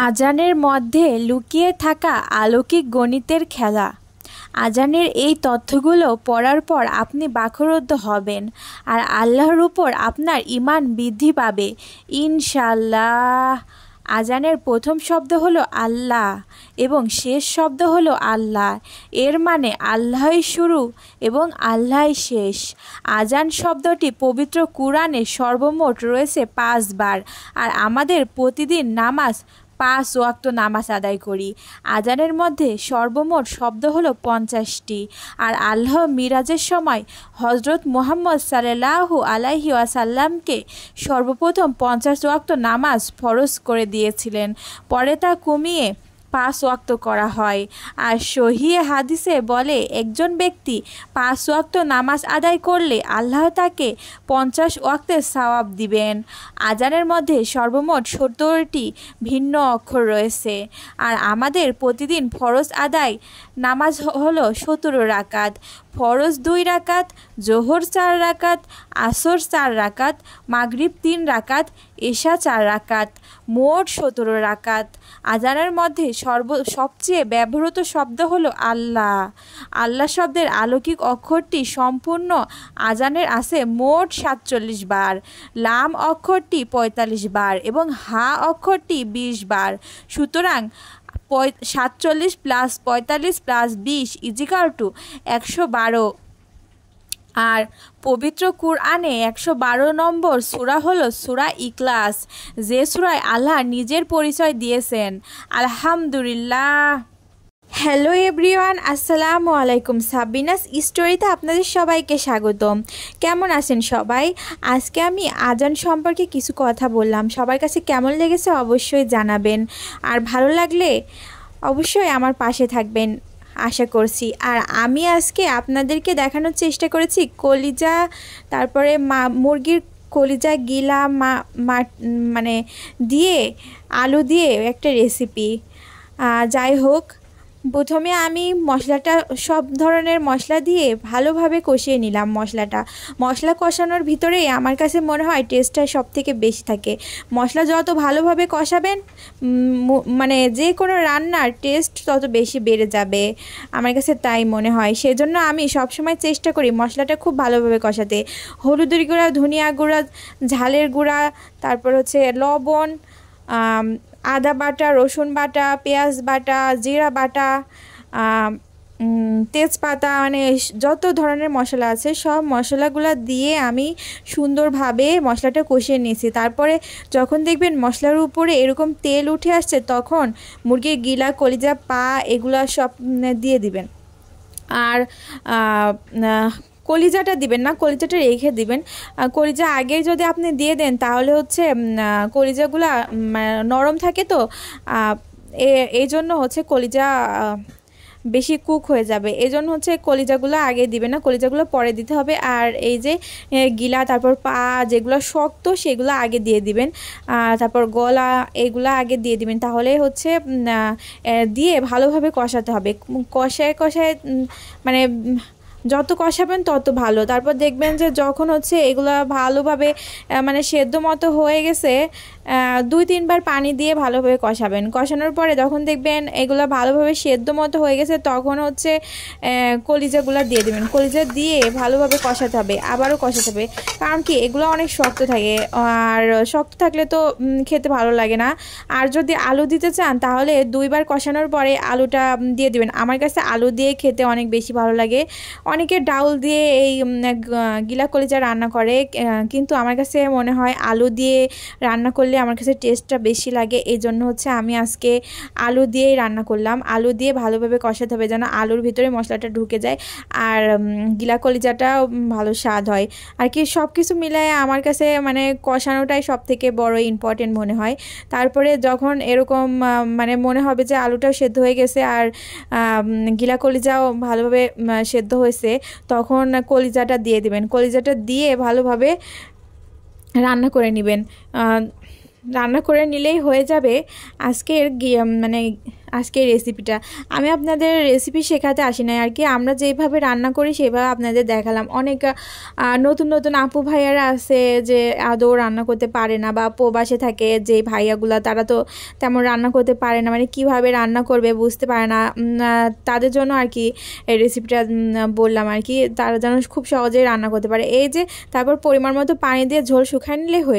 আজানের মধ্যে লুকিয়ে থাকা অলৌকিক গণিতের খেলা। আজানের এই তথ্যগুলো পড়ার পর আপনি বাকরুদ্ধ হবেন আর আল্লাহর উপর আপনার ঈমান বৃদ্ধি পাবে ইনশাআল্লাহ। আজানের প্রথম শব্দ হলো আল্লাহ এবং শেষ শব্দ হলো আল্লাহ। এর মানে আল্লাহই শুরু এবং আল্লাহই শেষ। আজান শব্দটি পবিত্র কুরআনে সর্বমোট রয়েছে 5 বার। আর আমাদের প্রতিদিন নামাজ 5 ওয়াক্ত নামাজ আদায় করি। আজানের মধ্যে সর্বমোট শব্দ হলো 50টি। আর আল্লাহ মিরাজের সময় হজরত মুহাম্মদ সাল্লাল্লাহু আলাইহি ওয়াসাল্লামকে সর্বপ্রথম 50 ওয়াক্ত নামাজ ফরজ করে দিয়েছিলেন। পরে তা কমিয়ে 5 ওয়াক্ত করা হয়। আর সহিহ হাদিসে বলে একজন ব্যক্তি 5 ওয়াক্ত নামাজ আদায় করলে আল্লাহ তাকে 50 ওয়াক্তের সওয়াব দিবেন। আজানের মধ্যে সর্বমোট 70টি ভিন্ন অক্ষর রয়েছে। আর আমাদের প্রতিদিন ফরজ আদায় নামাজ হলো 17 রাকাত। ফরজ 2 রাকাত, জোহর 4 রাকাত, আসর 4 রাকাত, মাগরিব 3 রাকাত, এশা 4 রাকাত, মোট 17 রাকাত। আজানের মধ্যে সবচেয়ে ব্যবহৃত শব্দ হলো আল্লাহ। আল্লাহ শব্দের অলৌকিক অক্ষরটি সম্পূর্ণ আজানের আছে মোট 47 বার। লাম অক্ষরটি 45 বার এবং হা অক্ষরটি 20 বার। সুতরাং 47 + 45 + 20 = 112। আর পবিত্র কুরআনে 112 নম্বর সূরা হলো সূরা ইখলাস, যে সূরায় আল্লাহ নিজের পরিচয় দিয়েছেন। আলহামদুলিল্লাহ। হ্যালো এভরিওয়ান, আসসালামু আলাইকুম। সাবিনাস স্টোরিতে আপনাদের সবাইকে স্বাগতম। কেমন আছেন সবাই? আজকে আমি আজান সম্পর্কে কিছু কথা বললাম। সবার কাছে কেমন লেগেছে অবশ্যই জানাবেন। আর ভালো লাগলে অবশ্যই আমার পাশে থাকবেন আশা করছি। আর আমি আজকে আপনাদেরকে দেখানোর চেষ্টা করেছি কলিজা, তারপরে মুরগির কলিজা গিলা মানে দিয়ে আলু দিয়ে একটা রেসিপি। যাই হোক, প্রথমে আমি মশলাটা সব ধরনের মশলা দিয়ে ভালোভাবে কষিয়ে নিলাম। মশলা কষানোর ভিতরেই আমার কাছে মনে হয় টেস্টটা সব থেকে বেশি থাকে। মশলা যত ভালোভাবে কষাবেন মানে যে কোনো রান্নার টেস্ট তত বেশি বেড়ে যাবে, আমার কাছে তাই মনে হয়। সেজন্য আমি সবসময় চেষ্টা করি মশলাটা খুব ভালোভাবে কষাতে। হলুদের গুঁড়া, ধনিয়া গুঁড়া, ঝালের গুঁড়া, তারপর হচ্ছে লবণ, আদা বাটা, রসুন বাটা, পেঁয়াজ বাটা, জিরা বাটা, তেজপাতা, মানে যত ধরনের মশলা আছে সব মশলাগুলো দিয়ে আমি সুন্দরভাবে মশলাটা কষিয়ে নিয়েছি। তারপরে যখন দেখবেন মশলার উপরে এরকম তেল উঠে আসছে, তখন মুরগির গিলা, কলিজা, পা এগুলো সব দিয়ে দিবেন। আর কলিজাটা দিবেন না, কলিজাটা রেখে দিবেন। কলিজা আগে যদি আপনি দিয়ে দেন তাহলে হচ্ছে কলিজাগুলা নরম থাকে, তো এই জন্য হচ্ছে কলিজা বেশি কুক হয়ে যাবে। এই জন্য হচ্ছে কলিজাগুলো আগে দিবে না, কলিজাগুলো পরে দিতে হবে। আর এই যে গিলা, তারপর পা যেগুলো শক্ত সেগুলো আগে দিয়ে দিবেন। তারপর গলা এগুলো আগে দিয়ে দিবেন। তাহলে হচ্ছে দিয়ে ভালোভাবে কষাতে হবে। কষায় মানে যত কষাবেন তত ভালো। তারপর দেখবেন যে যখন হচ্ছে এগুলো ভালোভাবে মানে সেদ্ধ মতো হয়ে গেছে, 2-3 বার পানি দিয়ে ভালোভাবে কষাবেন। কষানোর পরে যখন দেখবেন এগুলো ভালোভাবে সেদ্ধ মতো হয়ে গেছে, তখন হচ্ছে কলিজাগুলো দিয়ে দেবেন। কলিজা দিয়ে ভালোভাবে কষাতে হবে, আবারও কষাতে হবে। কারণ কি, এগুলো অনেক শক্ত থাকে, আর শক্ত থাকলে তো খেতে ভালো লাগে না। আর যদি আলু দিতে চান তাহলে 2 বার কষানোর পরে আলুটা দিয়ে দেবেন। আমার কাছে আলু দিয়ে খেতে অনেক বেশি ভালো লাগে। অনেকে ডাউল দিয়ে এই গিলা কলিজা রান্না করে, কিন্তু আমার কাছে মনে হয় আলু দিয়ে রান্না করলে আমার কাছে টেস্টটা বেশি লাগে। এই জন্য হচ্ছে আমি আজকে আলু দিয়েই রান্না করলাম। আলু দিয়ে ভালোভাবে কষাতে হবে যেন আলুর ভিতরে মশলাটা ঢুকে যায়, আর গিলা কলিজাটাও ভালো স্বাদ হয়। আর কি সব কিছু মিলায় আমার কাছে মানে কষানোটাই সব থেকে বড় ইম্পর্টেন্ট মনে হয়। তারপরে যখন এরকম মানে মনে হবে যে আলুটাও সেদ্ধ হয়ে গেছে আর গিলা কলিজাও ভালোভাবে সেদ্ধ হয়েছে, তখন কলিজাটা দিয়ে দিবেন। কলিজাটা দিয়ে ভালোভাবে রান্না করে নেবেন। রান্না করে নিলেই হয়ে যাবে আজকের মানে আজকের রেসিপিটা। আমি আপনাদের রেসিপি শেখাতে আসি নাই আর কি, আমরা যেভাবে রান্না করি সেভাবে আপনাদের দেখালাম। অনেক নতুন নতুন আপু ভাইয়ারা আছে যে আদৌ রান্না করতে পারে না, বা প্রবাসে থাকে যে ভাইয়াগুলা, তারা তো তেমন রান্না করতে পারে না, মানে কিভাবে রান্না করবে বুঝতে পারে না। তাদের জন্য আর কি এই রেসিপিটা বললাম আর কি, তারা যেন খুব সহজেই রান্না করতে পারে। এই যে তারপর পরিমাণ মতো পানি দিয়ে ঝোল শুকায় নিলে হয়ে